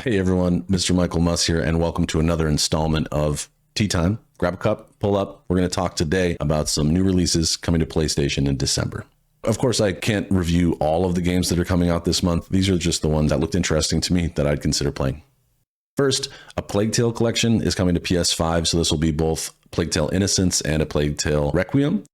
Hey everyone, Mr. Michael Muss here, and welcome to another installment of Tea Time. Grab a cup, pull up. We're going to talk today about some new releases coming to PlayStation in December. Of course, I can't review all of the games that are coming out this month. These are just the ones that looked interesting to me that I'd consider playing. First, a Plague Tale collection is coming to PS5, so this will be both Plague Tale Innocence and a Plague Tale Requiem.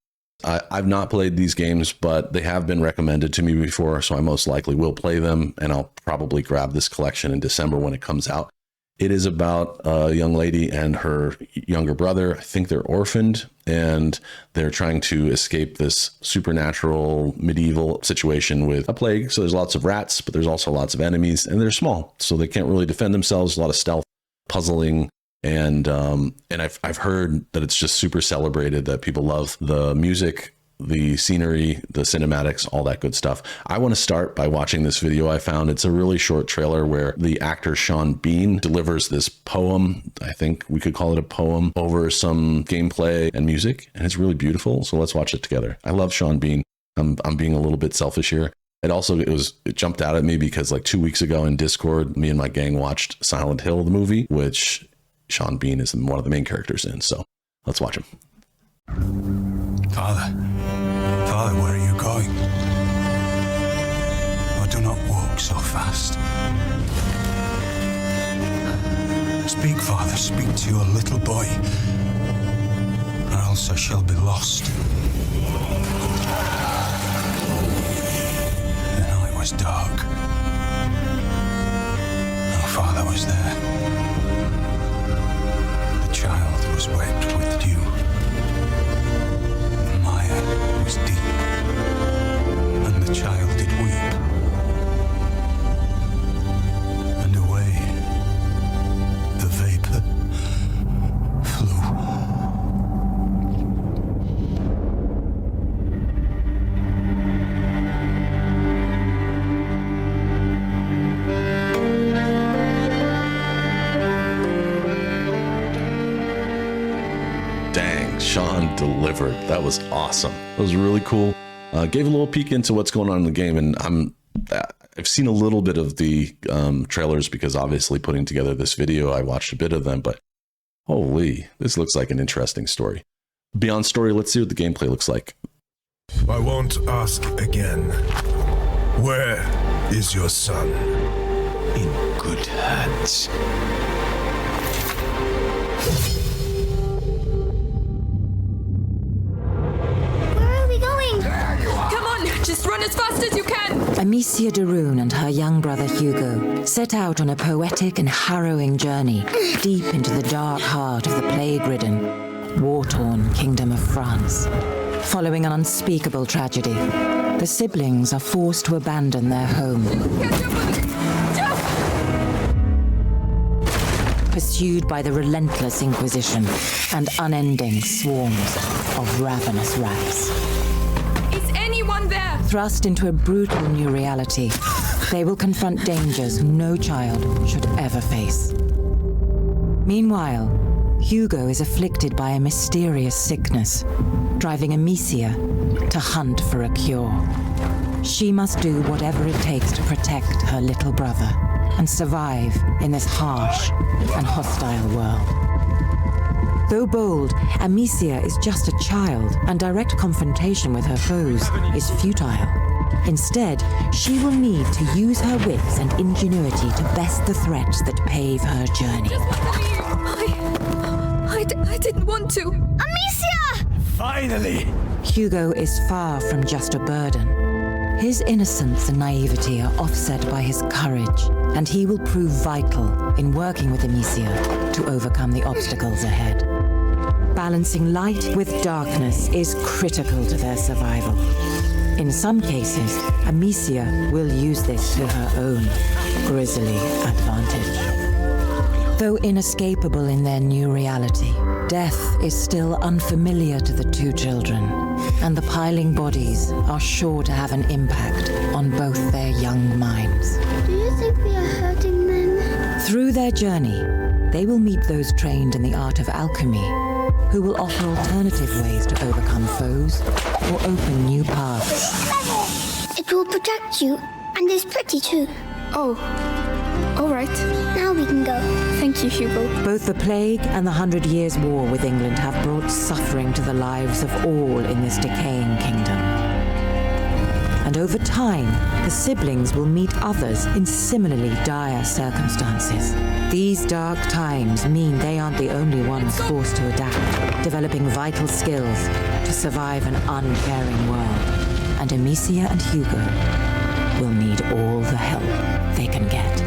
I've not played these games, but they have been recommended to me before, so I most likely will play them, and I'll probably grab this collection in December when it comes out. It is about a young lady and her younger brother. I think they're orphaned, and they're trying to escape this supernatural medieval situation with a plague. So there's lots of rats, but there's also lots of enemies, and they're small, so they can't really defend themselves. A lot of stealth, puzzling. And I've heard that it's just super celebrated, that people love the music, the scenery, the cinematics, all that good stuff. I want to start by watching this video I found. It's a really short trailer where the actor Sean Bean delivers this poem. I think we could call it a poem over some gameplay and music, and it's really beautiful. So let's watch it together. I love Sean Bean. I'm being a little bit selfish here. It jumped out at me because like 2 weeks ago in Discord, me and my gang watched Silent Hill, the movie, which Sean Bean is one of the main characters in, so let's watch him. Father, where are you going? Oh, do not walk so fast. Speak, Father, speak to your little boy, or else I shall be lost. The night was dark. No father was there. The child was wet with dew. The mire was deep, and the child did weep. And away the vapor flew. Sean delivered. That was awesome. That was really cool. Gave a little peek into what's going on in the game, and I've seen a little bit of the trailers because obviously putting together this video, I watched a bit of them, but holy, this looks like an interesting story. Beyond story, let's see what the gameplay looks like. I won't ask again. Where is your son? In good hands. Just run as fast as you can! Amicia de Rune and her young brother Hugo set out on a poetic and harrowing journey deep into the dark heart of the plague-ridden, war-torn kingdom of France. Following an unspeakable tragedy, the siblings are forced to abandon their home. Pursued by the relentless Inquisition and unending swarms of ravenous rats. There. Thrust into a brutal new reality, they will confront dangers no child should ever face. Meanwhile, Hugo is afflicted by a mysterious sickness, driving Amicia to hunt for a cure. She must do whatever it takes to protect her little brother and survive in this harsh and hostile world. Though bold, Amicia is just a child, and direct confrontation with her foes is futile. Instead, she will need to use her wits and ingenuity to best the threats that pave her journey. I didn't want to. Amicia! Finally! Hugo is far from just a burden. His innocence and naivety are offset by his courage, and he will prove vital in working with Amicia to overcome the obstacles ahead. Balancing light with darkness is critical to their survival. In some cases, Amicia will use this to her own grisly advantage. Though inescapable in their new reality, death is still unfamiliar to the two children, and the piling bodies are sure to have an impact on both their young minds. Do you think we are hurting them? Through their journey, they will meet those trained in the art of alchemy, who will offer alternative ways to overcome foes or open new paths. It will protect you, and is pretty too. Oh, All right. Now we can go. Thank you, Hugo. Both the plague and the 100 Years' War with England have brought suffering to the lives of all in this decaying kingdom. And over time, the siblings will meet others in similarly dire circumstances. These dark times mean they aren't the only ones forced to adapt, developing vital skills to survive an uncaring world. And Amicia and Hugo will need all the help they can get.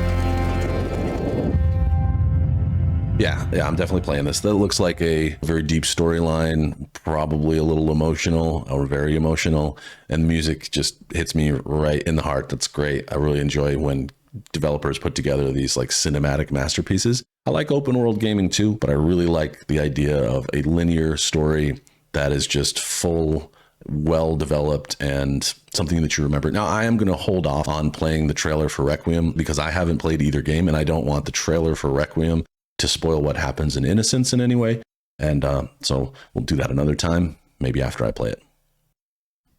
Yeah, I'm definitely playing this. That looks like a very deep storyline, probably a little emotional or very emotional, and the music just hits me right in the heart. That's great. I really enjoy when developers put together these like cinematic masterpieces. I like open world gaming too, but I really like the idea of a linear story that is just full, well developed, and something that you remember. Now, I am going to hold off on playing the trailer for Requiem because I haven't played either game, and I don't want the trailer for Requiem to spoil what happens in Innocence in any way. And so we'll do that another time, maybe after I play it.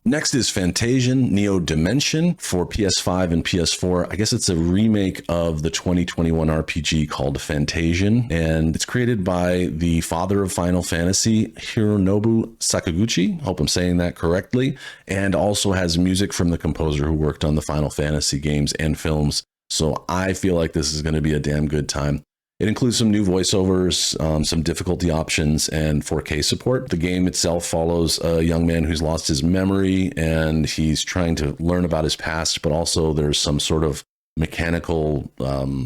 Next is Fantasian Neo Dimension for PS5 and PS4. I guess it's a remake of the 2021 RPG called Fantasian, and it's created by the father of Final Fantasy, Hironobu Sakaguchi. Hope I'm saying that correctly. And also has music from the composer who worked on the Final Fantasy games and films. So I feel like this is going to be a damn good time. It includes some new voiceovers, some difficulty options, and 4K support. The game itself follows a young man who's lost his memory, and he's trying to learn about his past, but also there's some sort of mechanical, like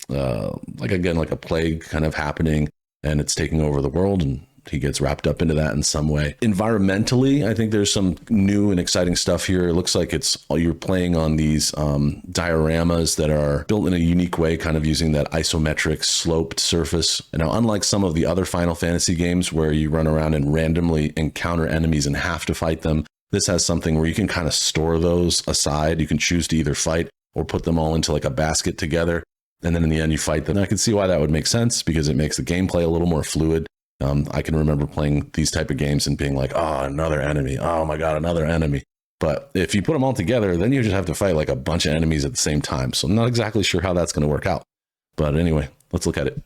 a plague kind of happening, and it's taking over the world, and he gets wrapped up into that in some way. Environmentally, I think there's some new and exciting stuff here. It looks like you're playing on these dioramas that are built in a unique way, kind of using that isometric sloped surface. And now, unlike some of the other Final Fantasy games where you run around and randomly encounter enemies and have to fight them, this has something where you can kind of store those aside. You can choose to either fight or put them all into like a basket together, and then in the end you fight them. And I can see why that would make sense, because it makes the gameplay a little more fluid. I can remember playing these type of games and being like, oh, another enemy. Oh my God, another enemy. But if you put them all together, then you just have to fight like a bunch of enemies at the same time. So I'm not exactly sure how that's going to work out. But anyway, let's look at it.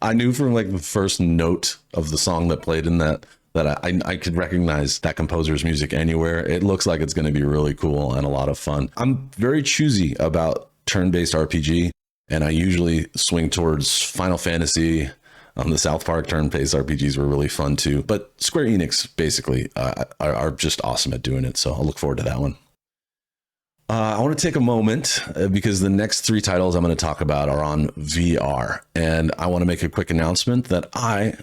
I knew from like the first note of the song that played in that I could recognize that composer's music anywhere. It looks like it's going to be really cool and a lot of fun. I'm very choosy about turn-based RPG, and I usually swing towards Final Fantasy. The South Park turn-based RPGs were really fun too. But Square Enix basically are just awesome at doing it. So I'll look forward to that one. I want to take a moment because the next 3 titles I'm going to talk about are on VR. And I want to make a quick announcement that I'm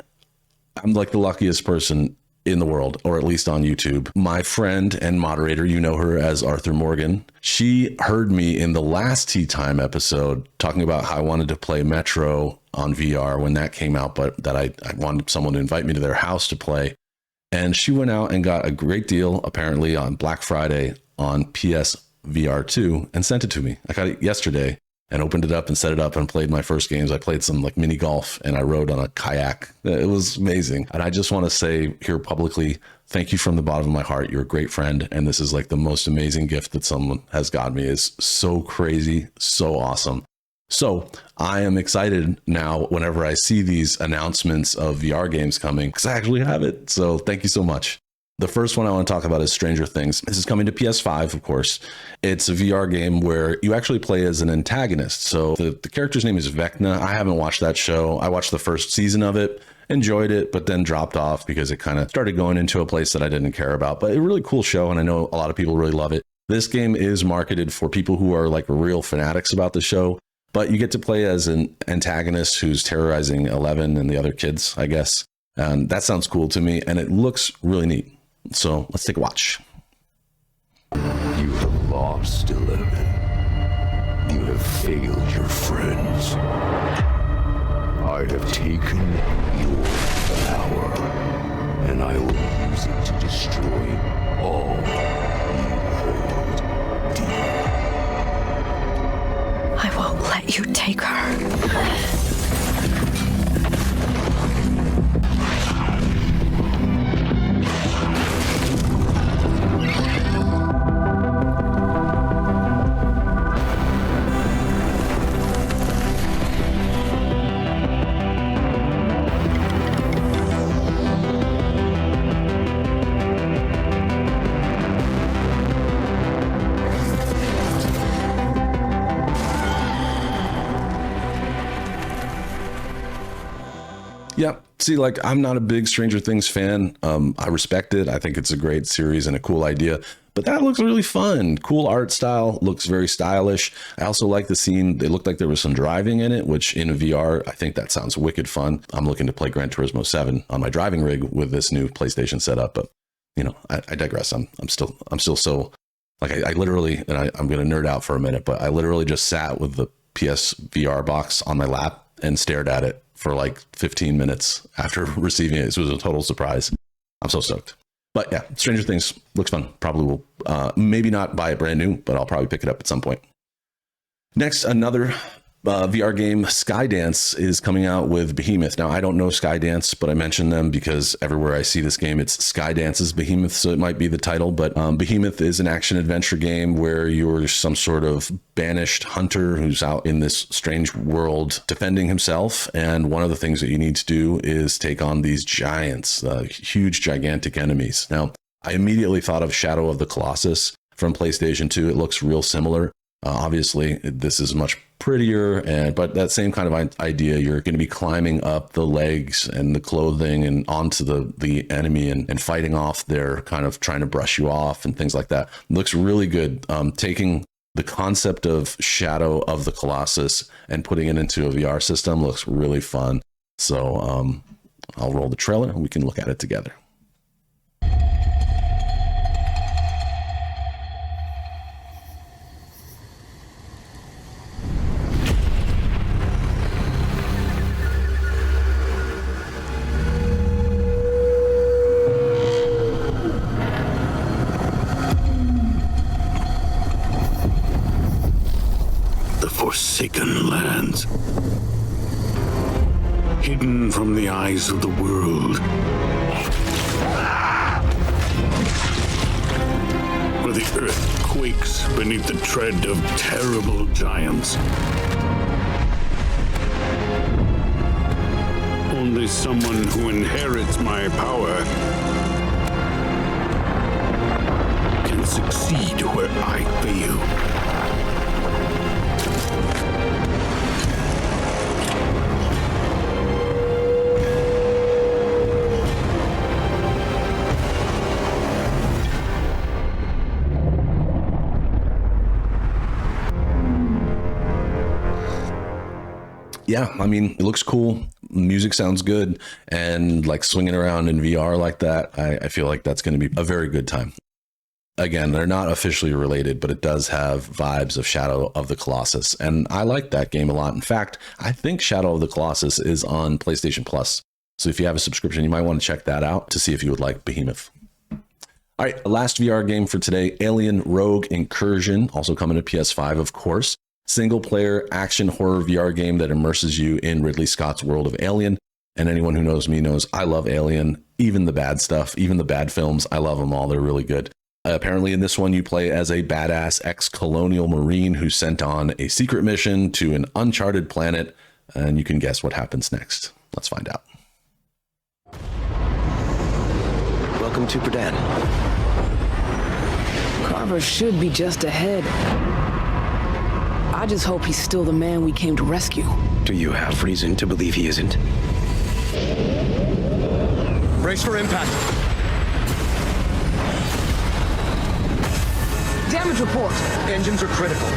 like the luckiest person in the world, or at least on YouTube. My friend and moderator, you know her as Arthur Morgan, she heard me in the last Tea Time episode talking about how I wanted to play Metro on VR when that came out, but that I wanted someone to invite me to their house to play. And she went out and got a great deal, apparently on Black Friday, on PS VR 2 and sent it to me. I got it yesterday and opened it up and set it up and played my first games. I played some like mini golf and I rode on a kayak. It was amazing. And I just want to say here publicly, thank you from the bottom of my heart. You're a great friend. And this is like the most amazing gift that someone has got me. It's so crazy, so awesome. So I am excited now whenever I see these announcements of VR games coming because I actually have it. So thank you so much. The first one I want to talk about is Stranger Things. This is coming to PS5, of course. It's a VR game where you actually play as an antagonist. So the character's name is Vecna. I haven't watched that show. I watched the first season of it, enjoyed it, but then dropped off because it kind of started going into a place that I didn't care about. But a really cool show, and I know a lot of people really love it. This game is marketed for people who are like real fanatics about the show, but you get to play as an antagonist who's terrorizing Eleven and the other kids, I guess. And that sounds cool to me, and it looks really neat. So let's take a watch. You have lost, 11. You have failed your friends. I have taken your power, and I will use it to destroy all you hold dear. I won't let you take her. Yeah. See, like, I'm not a big Stranger Things fan. I respect it. I think it's a great series and a cool idea, but that looks really fun. Cool art style, looks very stylish. I also like the scene. It looked like there was some driving in it, which in VR, I think that sounds wicked fun. I'm looking to play Gran Turismo 7 on my driving rig with this new PlayStation setup, but you know, I digress. I'm still so like, I literally, and I'm going to nerd out for a minute, but I literally just sat with the PS VR box on my lap and stared at it for like 15 minutes after receiving it. It was a total surprise. I'm so stoked. But yeah, Stranger Things looks fun. Probably will, maybe not buy it brand new, but I'll probably pick it up at some point. Next, another VR game, Skydance, is coming out with Behemoth. Now, I don't know Skydance, but I mention them because everywhere I see this game, it's Skydance's Behemoth, so it might be the title. But Behemoth is an action-adventure game where you're some sort of banished hunter who's out in this strange world defending himself. And one of the things that you need to do is take on these giants, huge, gigantic enemies. Now, I immediately thought of Shadow of the Colossus from PlayStation 2. It looks real similar. Obviously, this is much prettier, but that same kind of idea. You're going to be climbing up the legs and the clothing and onto the enemy and fighting off their kind of trying to brush you off and things like that. It looks really good. Taking the concept of Shadow of the Colossus and putting it into a VR system looks really fun. So I'll roll the trailer and we can look at it together. Forsaken lands, hidden from the eyes of the world, where the earth quakes beneath the tread of terrible giants. someone who inherits my power can succeed where I fail. Yeah, I mean, it looks cool. Music sounds good. And like swinging around in VR like that, I feel like that's going to be a very good time. Again, they're not officially related, but it does have vibes of Shadow of the Colossus. And I like that game a lot. In fact, I think Shadow of the Colossus is on PlayStation Plus. So if you have a subscription, you might want to check that out to see if you would like Behemoth. All right, last VR game for today, Alien Rogue Incursion, also coming to PS5, of course. Single player action horror VR game that immerses you in Ridley Scott's world of Alien. And anyone who knows me knows I love Alien, even the bad stuff, even the bad films. I love them all. They're really good. Apparently in this one, you play as a badass ex-colonial Marine who's sent on a secret mission to an uncharted planet. And you can guess what happens next. Let's find out. Welcome to Berdan. Carver should be just ahead. I just hope he's still the man we came to rescue. Do you have reason to believe he isn't? Brace for impact. Damage report. Engines are critical.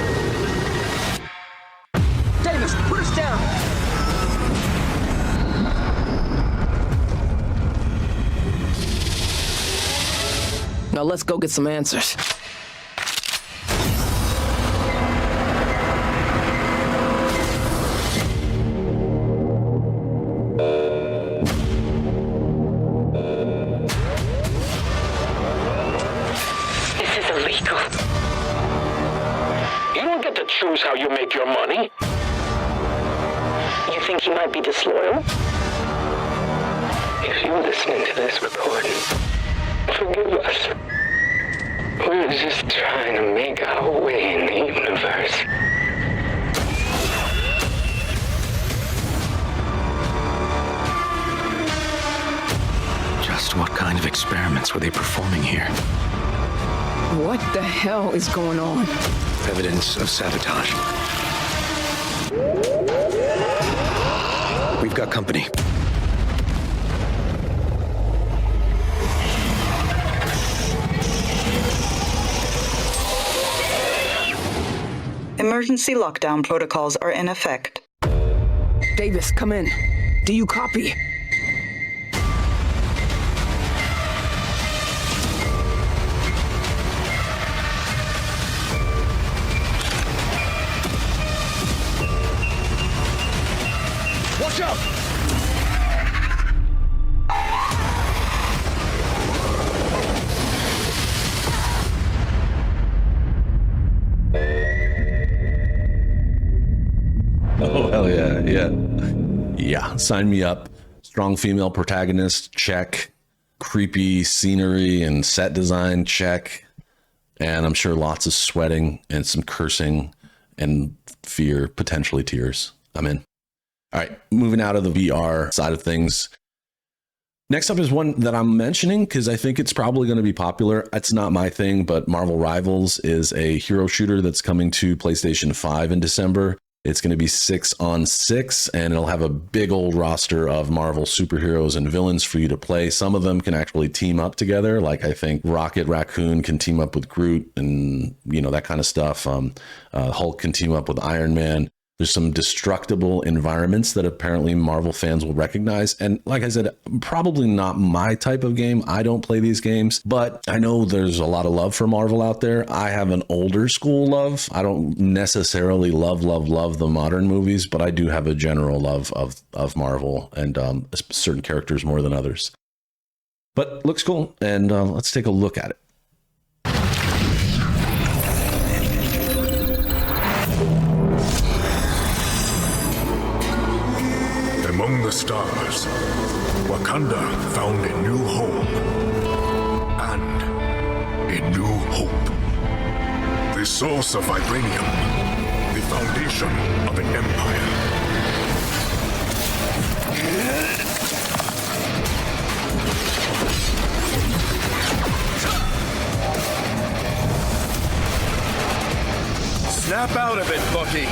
Davis, put us down. Now let's go get some answers. Choose how you make your money. You think he might be disloyal? If you're listening to this recording, forgive us. We're just trying to make our way in the universe. Just what kind of experiments were they performing here? What the hell is going on? Evidence of sabotage. We've got company. Emergency lockdown protocols are in effect. Davis, come in. Do you copy? Watch out! Oh, hell yeah. Yeah, sign me up. Strong female protagonist, check. Creepy scenery and set design, check. And I'm sure lots of sweating and some cursing and fear, potentially tears. I'm in. All right, moving out of the VR side of things. Next up is one that I'm mentioning because I think it's probably going to be popular. It's not my thing, but Marvel Rivals is a hero shooter that's coming to PlayStation 5 in December. It's going to be 6-on-6, and it'll have a big old roster of Marvel superheroes and villains for you to play. Some of them can actually team up together. Like I think Rocket Raccoon can team up with Groot and, you know, that kind of stuff. Hulk can team up with Iron Man. There's some destructible environments that apparently Marvel fans will recognize. And like I said, probably not my type of game. I don't play these games, but I know there's a lot of love for Marvel out there. I have an older school love. I don't necessarily love the modern movies, but I do have a general love of Marvel and certain characters more than others. But looks cool. And let's take a look at it. Among the stars, Wakanda found a new home and a new hope. The source of vibranium, the foundation of an empire. Snap out of it, Bucky.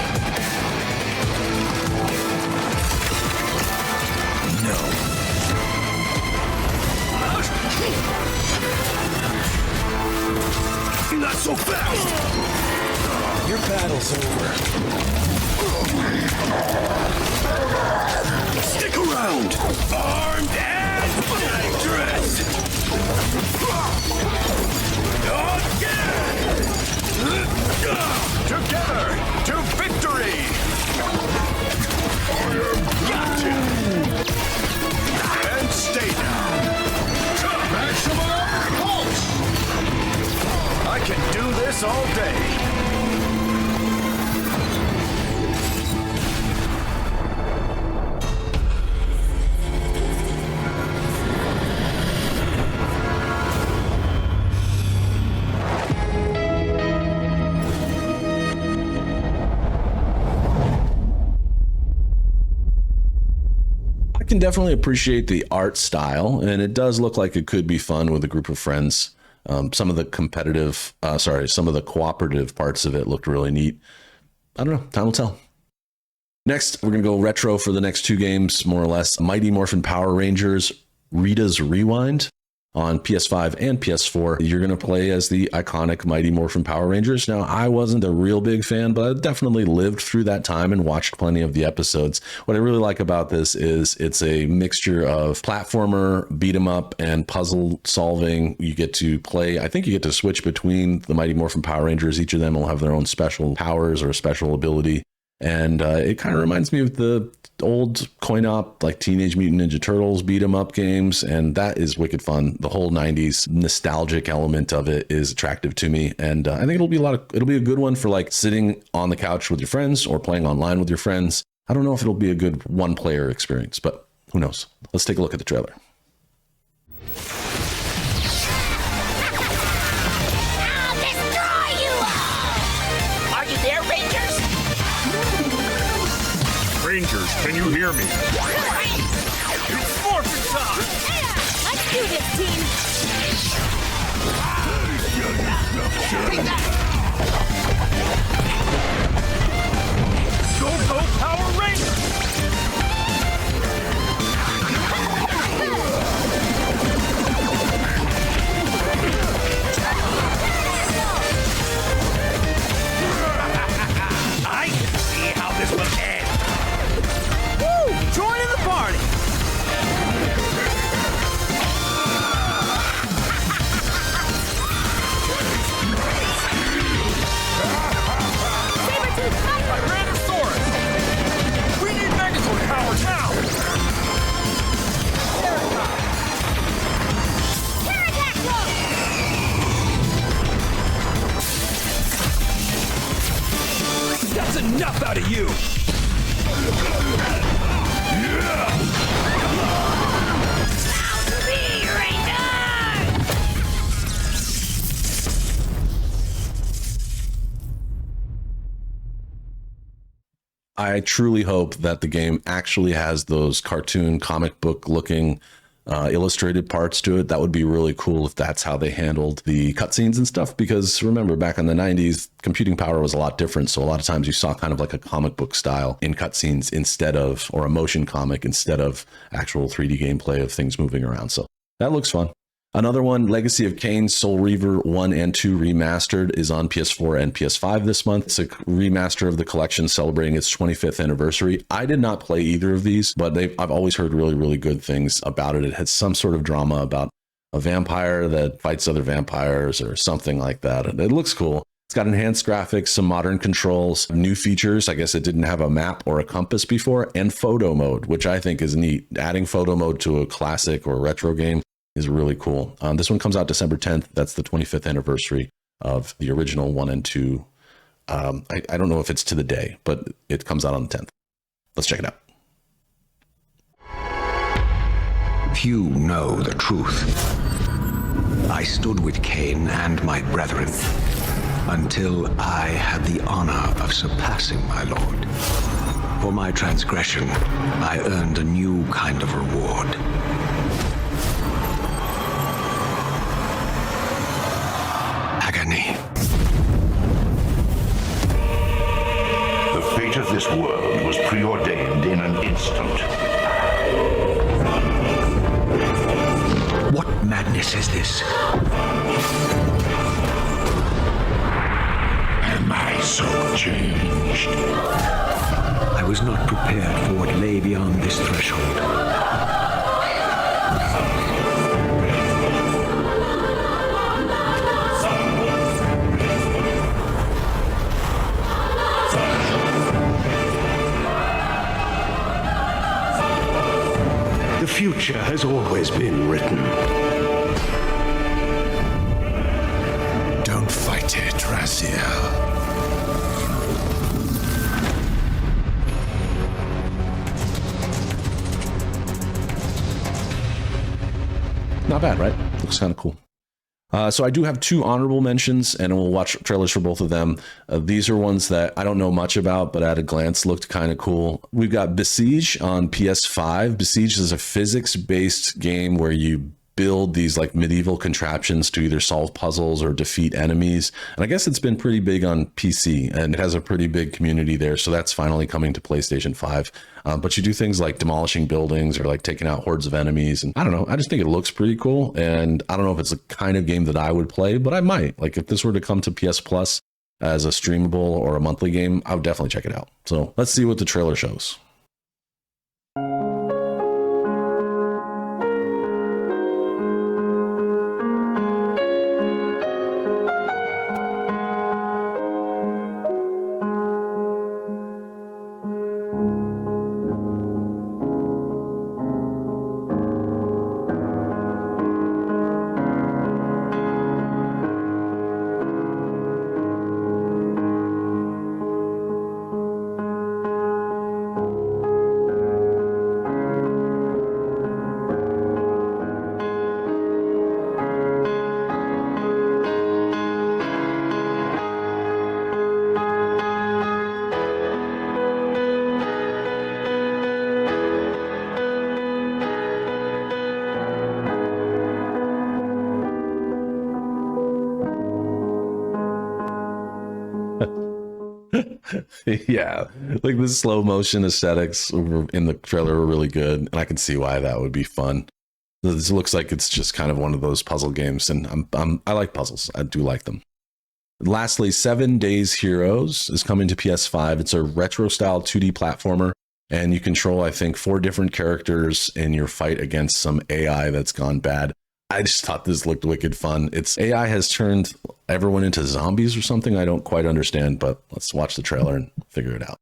No. Not so fast! Your battle's over. Stick around! Armed and dangerous! Again! Together to victory! Gotcha! And stay down! Maximum pulse! I can do this all day! I can definitely appreciate the art style, and it does look like it could be fun with a group of friends. Some of the cooperative parts of it looked really neat. I don't know. Time will tell. Next, we're going to go retro for the next two games, more or less. Mighty Morphin Power Rangers, Rita's Rewind on PS5 and PS4. You're going to play as the iconic Mighty Morphin Power Rangers. Now, I wasn't a real big fan, but I definitely lived through that time and watched plenty of the episodes. What I really like about this is it's a mixture of platformer, beat 'em up, and puzzle solving. You get to play, I think you get to switch between the Mighty Morphin Power Rangers. Each of them will have their own special powers or a special ability. And it kind of reminds me of the old coin-op, like Teenage Mutant Ninja Turtles beat 'em up games, and that is wicked fun. The whole 90s nostalgic element of it is attractive to me, and I think it'll be a good one for like sitting on the couch with your friends or playing online with your friends. I don't know if it'll be a good one-player experience, but who knows? Let's take a look at the trailer. Rangers, can you hear me? It's Morphin time! Let's do this, team! Go, Power Rangers! I can see how this will end! Join in the party! Tyrannosaurus! We need Megazord power now! That's enough out of you! I truly hope that the game actually has those cartoon comic book looking illustrated parts to it. That would be really cool if that's how they handled the cutscenes and stuff, because remember back in the 90s, computing power was a lot different. So a lot of times you saw kind of like a comic book style in cutscenes instead of, or a motion comic instead of actual 3D gameplay of things moving around. So that looks fun. Another one, Legacy of Kain, Soul Reaver 1 and 2 Remastered, is on PS4 and PS5 this month. It's a remaster of the collection celebrating its 25th anniversary. I did not play either of these, but I've always heard really, really good things about it. It has some sort of drama about a vampire that fights other vampires or something like that. It looks cool. It's got enhanced graphics, some modern controls, new features. I guess it didn't have a map or a compass before, and photo mode, which I think is neat. Adding photo mode to a classic or retro game is really cool. This one comes out December 10th. That's the 25th anniversary of the original 1 and 2. I don't know if it's to the day, but it comes out on the 10th. Let's check it out. Few know the truth. I stood with Kain and my brethren until I had the honor of surpassing my lord. For my transgression, I earned a new kind of reward. Agony. preordained in an instant. What madness is this? Am I so changed? I was not prepared for what lay beyond this threshold. The future has always been written. Don't fight it, Raziel. Not bad, right? Looks kind of cool. So I do have two honorable mentions, and we'll watch trailers for both of them. These are ones that I don't know much about, but at a glance looked kind of cool. We've got Besiege on PS5. Besiege is a physics-based game where you build these like medieval contraptions to either solve puzzles or defeat enemies. And I guess it's been pretty big on PC, and it has a pretty big community there. So that's finally coming to PlayStation 5. But you do things like demolishing buildings or like taking out hordes of enemies. And I don't know, I just think it looks pretty cool. And I don't know if it's the kind of game that I would play, but I might. Like if this were to come to PS Plus as a streamable or a monthly game, I would definitely check it out. So let's see what the trailer shows. Yeah, like the slow motion aesthetics in the trailer were really good, and I can see why that would be fun. This looks like it's just kind of one of those puzzle games, and I like puzzles. I do like them. Lastly, 7 Days Heroes is coming to PS5. It's a retro style 2D platformer, and you control, I think, 4 different characters in your fight against some AI that's gone bad. I just thought this looked wicked fun. Its AI has turned everyone into zombies or something. I don't quite understand, but let's watch the trailer and figure it out.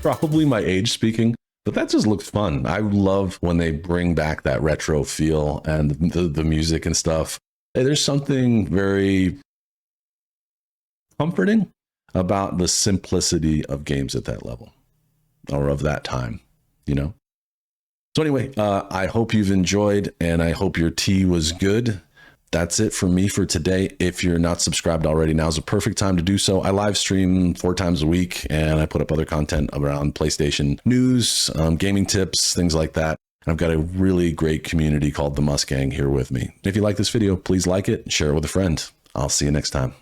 Probably my age speaking, but that just looks fun. I love when they bring back that retro feel and the music and stuff. There's something very comforting about the simplicity of games at that level, or of that time, you know? So anyway, I hope you've enjoyed, and I hope your tea was good. That's it for me for today. If you're not subscribed already, now's a perfect time to do so. I live stream 4 times a week, and I put up other content around PlayStation news, gaming tips, things like that. And I've got a really great community called the Must Gang here with me. If you like this video, please like it and share it with a friend. I'll see you next time.